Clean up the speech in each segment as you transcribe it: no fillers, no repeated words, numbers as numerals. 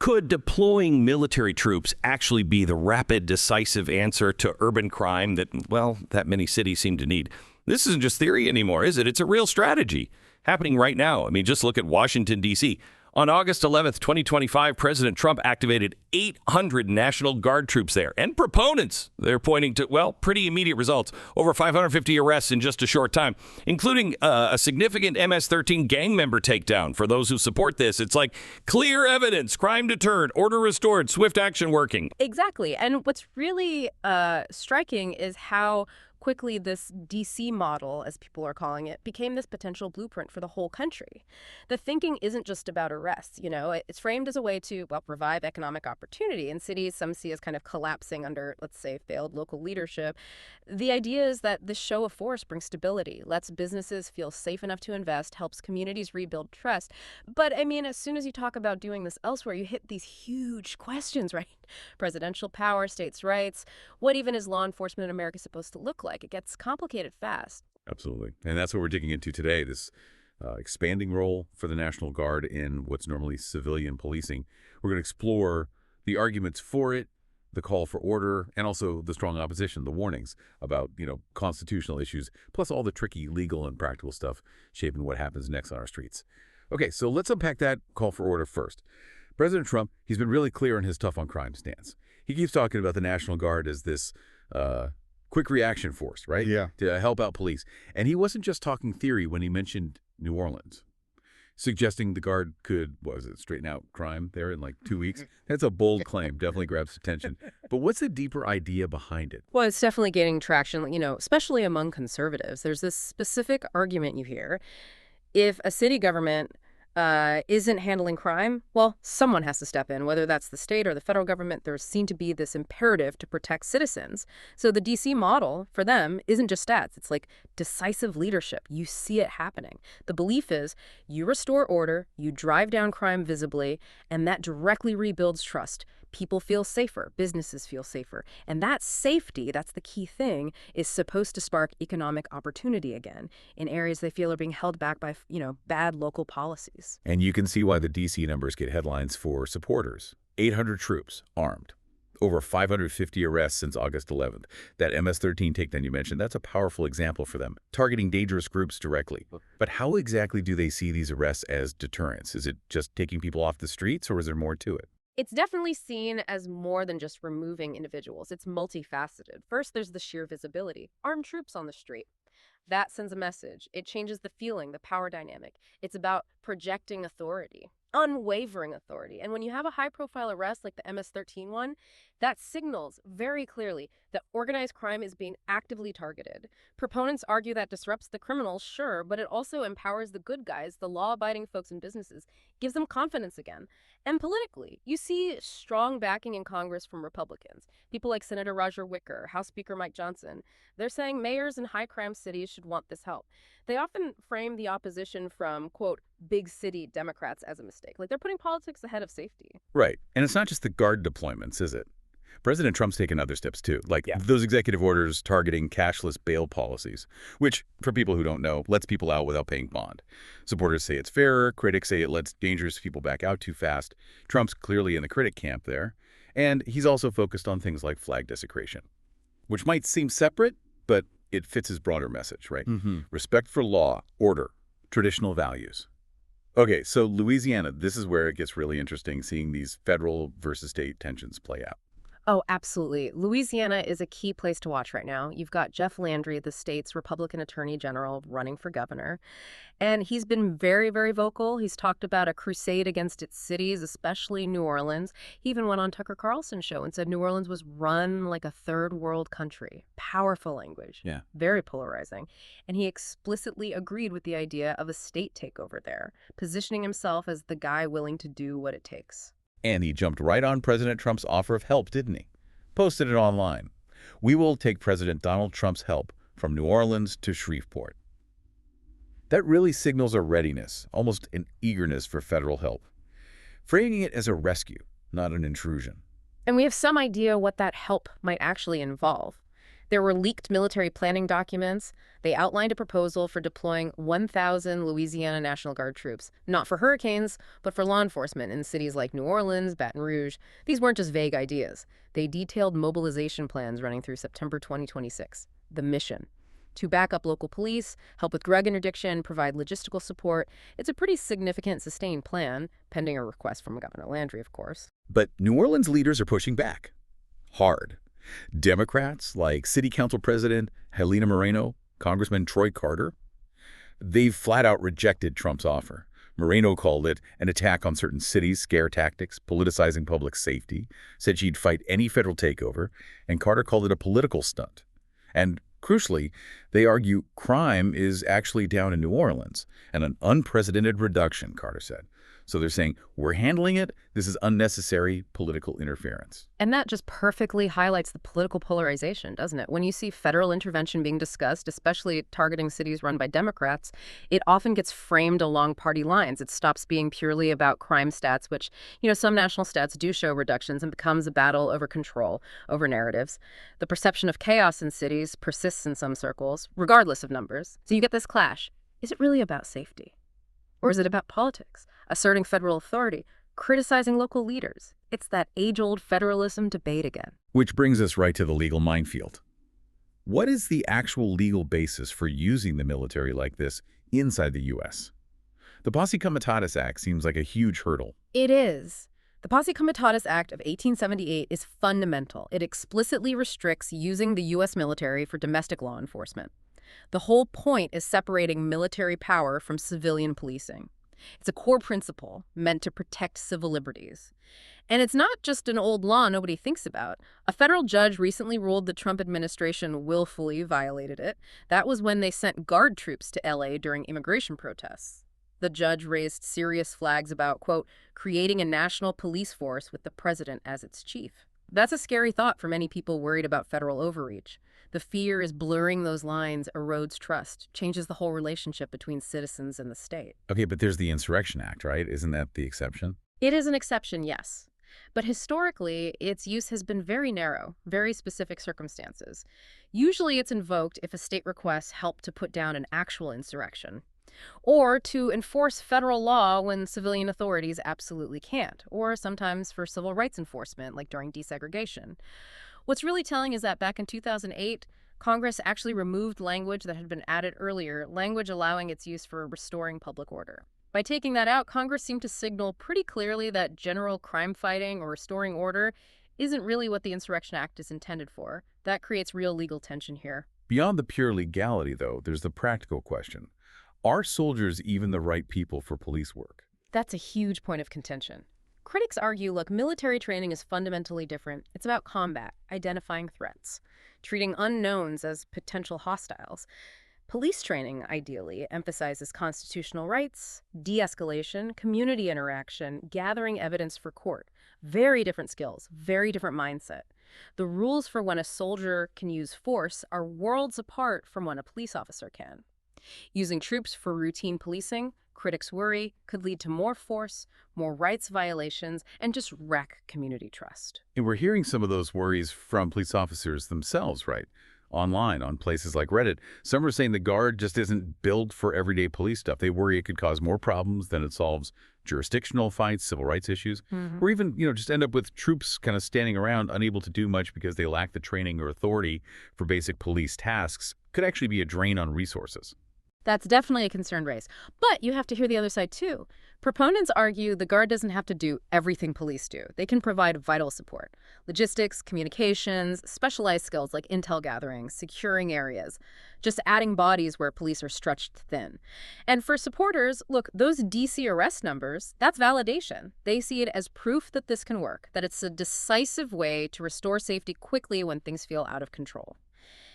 Could deploying military troops actually be the rapid, decisive answer to urban crime that, well, that many cities seem to need? This isn't just theory anymore, is it? It's a real strategy happening right now. I mean, just look at Washington, D.C. On August 11th, 2025, President Trump activated 800 National Guard troops there. And proponents, they're pointing to, well, pretty immediate results. Over 550 arrests in just a short time, including a significant MS-13 gang member takedown. For those who support this, it's like clear evidence, crime deterred, order restored, swift action working. Exactly. And what's really striking is how quickly this D.C. model, as people are calling it, became this potential blueprint for the whole country. The thinking isn't just about arrests, you know. It's framed as a way to, well, revive economic opportunity in cities some see as kind of collapsing under, let's say, failed local leadership. The idea is that this show of force brings stability, lets businesses feel safe enough to invest, helps communities rebuild trust. But, I mean, as soon as you talk about doing this elsewhere, you hit these huge questions, right? Presidential power, states' rights, what even is law enforcement in America supposed to look like? It gets complicated fast. Absolutely. And that's what we're digging into today, this expanding role for the National Guard in what's normally civilian policing. We're going to explore the arguments for it, the call for order, and also the strong opposition, the warnings about, constitutional issues, plus all the tricky legal and practical stuff shaping what happens next on our streets. Okay, so let's unpack that call for order first. President Trump, he's been really clear on his tough on crime stance. He keeps talking about the National Guard as this quick reaction force, right? Yeah. To help out police. And he wasn't just talking theory when he mentioned New Orleans, suggesting the Guard could, straighten out crime there in like 2 weeks. That's a bold claim, definitely grabs attention. But what's the deeper idea behind it? Well, it's definitely gaining traction, especially among conservatives. There's this specific argument you hear. If a city government isn't handling crime, well, someone has to step in, whether that's the state or the federal government. There's seen to be this imperative to protect citizens. So the D.C. model for them isn't just stats. It's like decisive leadership. You see it happening. The belief is you restore order, you drive down crime visibly, and that directly rebuilds trust. People feel safer, businesses feel safer. And that safety, that's the key thing, is supposed to spark economic opportunity again in areas they feel are being held back by, bad local policies. And you can see why the D.C. numbers get headlines for supporters. 800 troops armed. Over 550 arrests since August 11th. That MS-13 takedown you mentioned, that's a powerful example for them, targeting dangerous groups directly. But how exactly do they see these arrests as deterrents? Is it just taking people off the streets, or is there more to it? It's definitely seen as more than just removing individuals. It's multifaceted. First, there's the sheer visibility. Armed troops on the street. That sends a message. It changes the feeling, the power dynamic. It's about projecting authority, unwavering authority. And when you have a high-profile arrest like the MS-13 one, that signals very clearly that organized crime is being actively targeted. Proponents argue that disrupts the criminals, sure, but it also empowers the good guys, the law-abiding folks and businesses, gives them confidence again. And politically, you see strong backing in Congress from Republicans. People like Senator Roger Wicker, House Speaker Mike Johnson. They're saying mayors in high-crime cities should want this help. They often frame the opposition from, quote, big city Democrats as a mistake. Like they're putting politics ahead of safety. Right. And it's not just the Guard deployments, is it? President Trump's taken other steps, too, like those executive orders targeting cashless bail policies, which, for people who don't know, lets people out without paying bond. Supporters say it's fairer. Critics say it lets dangerous people back out too fast. Trump's clearly in the critic camp there. And he's also focused on things like flag desecration, which might seem separate, but it fits his broader message, right? Respect for law, order, traditional values. Okay, so Louisiana, this is where it gets really interesting, seeing these federal versus state tensions play out. Oh, absolutely. Louisiana is a key place to watch right now. You've got Jeff Landry, the state's Republican Attorney General, running for governor. And he's been very, very vocal. He's talked about a crusade against its cities, especially New Orleans. He even went on Tucker Carlson's show and said New Orleans was run like a third world country. Powerful language. Yeah. Very polarizing. And he explicitly agreed with the idea of a state takeover there, positioning himself as the guy willing to do what it takes. And he jumped right on President Trump's offer of help, didn't he? Posted it online. We will take President Donald Trump's help from New Orleans to Shreveport. That really signals a readiness, almost an eagerness for federal help, framing it as a rescue, not an intrusion. And we have some idea what that help might actually involve. There were leaked military planning documents. They outlined a proposal for deploying 1,000 Louisiana National Guard troops, not for hurricanes, but for law enforcement in cities like New Orleans, Baton Rouge. These weren't just vague ideas. They detailed mobilization plans running through September 2026. The mission: to back up local police, help with drug interdiction, provide logistical support. It's a pretty significant, sustained plan, pending a request from Governor Landry, of course. But New Orleans leaders are pushing back. Hard. Democrats like City Council President Helena Moreno, Congressman Troy Carter, they've flat out rejected Trump's offer. Moreno called it an attack on certain cities, scare tactics, politicizing public safety, said she'd fight any federal takeover, and Carter called it a political stunt. And crucially, they argue crime is actually down in New Orleans, and an unprecedented reduction, Carter said. So they're saying, we're handling it. This is unnecessary political interference. And that just perfectly highlights the political polarization, doesn't it? When you see federal intervention being discussed, especially targeting cities run by Democrats, it often gets framed along party lines. It stops being purely about crime stats, which, some national stats do show reductions, and becomes a battle over control, over narratives. The perception of chaos in cities persists in some circles, regardless of numbers. So you get this clash. Is it really about safety? Or is it about politics, asserting federal authority, criticizing local leaders? It's that age-old federalism debate again. Which brings us right to the legal minefield. What is the actual legal basis for using the military like this inside the U.S.? The Posse Comitatus Act seems like a huge hurdle. It is. The Posse Comitatus Act of 1878 is fundamental. It explicitly restricts using the U.S. military for domestic law enforcement. The whole point is separating military power from civilian policing. It's a core principle meant to protect civil liberties. And it's not just an old law nobody thinks about. A federal judge recently ruled the Trump administration willfully violated it. That was when they sent Guard troops to L.A. during immigration protests. The judge raised serious flags about, quote, creating a national police force with the president as its chief. That's a scary thought for many people worried about federal overreach. The fear is blurring those lines erodes trust, changes the whole relationship between citizens and the state. Okay, but there's the Insurrection Act, right? Isn't that the exception? It is an exception, yes. But historically, its use has been very narrow, very specific circumstances. Usually it's invoked if a state requests help to put down an actual insurrection, or to enforce federal law when civilian authorities absolutely can't, or sometimes for civil rights enforcement, like during desegregation. What's really telling is that back in 2008, Congress actually removed language that had been added earlier, language allowing its use for restoring public order. By taking that out, Congress seemed to signal pretty clearly that general crime fighting or restoring order isn't really what the Insurrection Act is intended for. That creates real legal tension here. Beyond the pure legality, though, there's the practical question. Are soldiers even the right people for police work? That's a huge point of contention. Critics argue, look, military training is fundamentally different. It's about combat, identifying threats, treating unknowns as potential hostiles. Police training, ideally, emphasizes constitutional rights, de-escalation, community interaction, gathering evidence for court. Very different skills, very different mindset. The rules for when a soldier can use force are worlds apart from when a police officer can. Using troops for routine policing, critics worry, could lead to more force, more rights violations, and just wreck community trust. And we're hearing some of those worries from police officers themselves, right? Online, on places like Reddit. Some are saying the Guard just isn't built for everyday police stuff. They worry it could cause more problems than it solves jurisdictional fights, civil rights issues, or even, just end up with troops kind of standing around unable to do much because they lack the training or authority for basic police tasks. Could actually be a drain on resources. That's definitely a concern raised. But you have to hear the other side, too. Proponents argue the Guard doesn't have to do everything police do. They can provide vital support. Logistics, communications, specialized skills like intel gathering, securing areas, just adding bodies where police are stretched thin. And for supporters, look, those D.C. arrest numbers, that's validation. They see it as proof that this can work, that it's a decisive way to restore safety quickly when things feel out of control.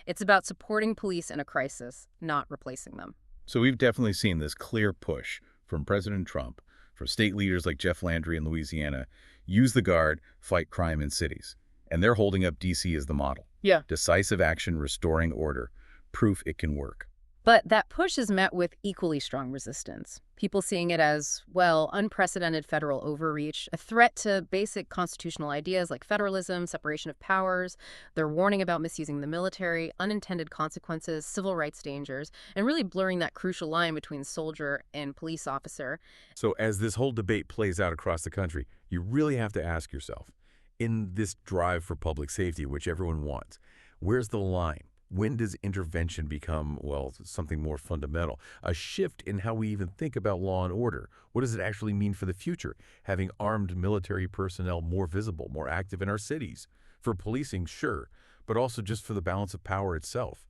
It's about supporting police in a crisis, not replacing them. So we've definitely seen this clear push from President Trump, for state leaders like Jeff Landry in Louisiana, use the Guard, fight crime in cities. And they're holding up D.C. as the model. Yeah. Decisive action, restoring order, proof it can work. But that push is met with equally strong resistance. People seeing it as, well, unprecedented federal overreach, a threat to basic constitutional ideas like federalism, separation of powers. They're warning about misusing the military, unintended consequences, civil rights dangers, and really blurring that crucial line between soldier and police officer. So as this whole debate plays out across the country, you really have to ask yourself, in this drive for public safety, which everyone wants, where's the line? When does intervention become, well, something more fundamental? A shift in how we even think about law and order. What does it actually mean for the future? Having armed military personnel more visible, more active in our cities. For policing, sure, but also just for the balance of power itself.